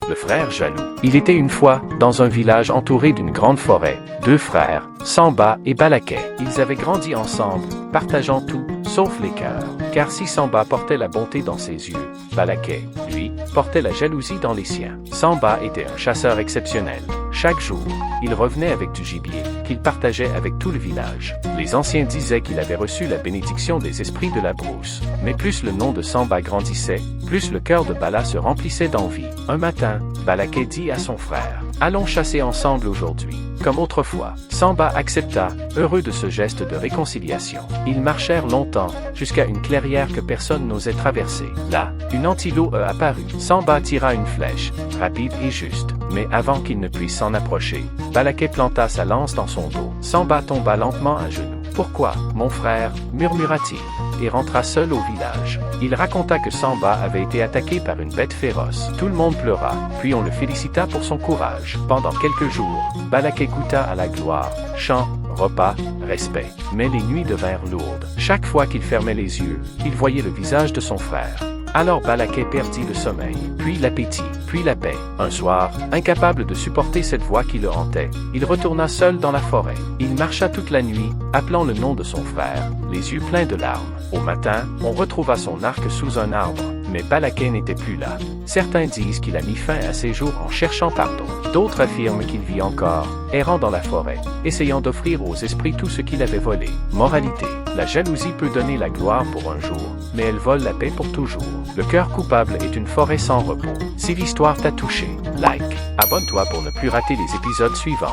Le frère jaloux. Il était une fois, dans un village entouré d'une grande forêt, deux frères, Samba et Balakai. Ils avaient grandi ensemble, partageant tout, sauf les cœurs. Car si Samba portait la bonté dans ses yeux, Balakai, lui, portait la jalousie dans les siens. Samba était un chasseur exceptionnel. Chaque jour, il revenait avec du gibier, qu'il partageait avec tout le village. Les anciens disaient qu'il avait reçu la bénédiction des esprits de la brousse. Mais plus le nom de Samba grandissait, plus le cœur de Bala se remplissait d'envie. Un matin, Balakai dit à son frère, « Allons chasser ensemble aujourd'hui. » Comme autrefois, Samba accepta, heureux de ce geste de réconciliation. Ils marchèrent longtemps, jusqu'à une clairière que personne n'osait traverser. Là, une antilope apparut. Samba tira une flèche, rapide et juste. Mais avant qu'il ne puisse s'en approcher, Balakai planta sa lance dans son dos. Samba tomba lentement à genoux. « Pourquoi, mon frère ?» murmura-t-il, et rentra seul au village. Il raconta que Samba avait été attaqué par une bête féroce. Tout le monde pleura, puis on le félicita pour son courage. Pendant quelques jours, Balakai goûta à la gloire, chants, repas, respect. Mais les nuits devinrent lourdes. Chaque fois qu'il fermait les yeux, il voyait le visage de son frère. Alors Balakai perdit le sommeil, puis l'appétit, puis la paix. Un soir, incapable de supporter cette voix qui le hantait, il retourna seul dans la forêt. Il marcha toute la nuit, appelant le nom de son frère, les yeux pleins de larmes. Au matin, on retrouva son arc sous un arbre, mais Balakai n'était plus là. Certains disent qu'il a mis fin à ses jours en cherchant pardon. D'autres affirment qu'il vit encore, errant dans la forêt, essayant d'offrir aux esprits tout ce qu'il avait volé. Moralité, la jalousie peut donner la gloire pour un jour, mais elle vole la paix pour toujours. Le cœur coupable est une forêt sans repos. Si l'histoire t'a touché, like, abonne-toi pour ne plus rater les épisodes suivants.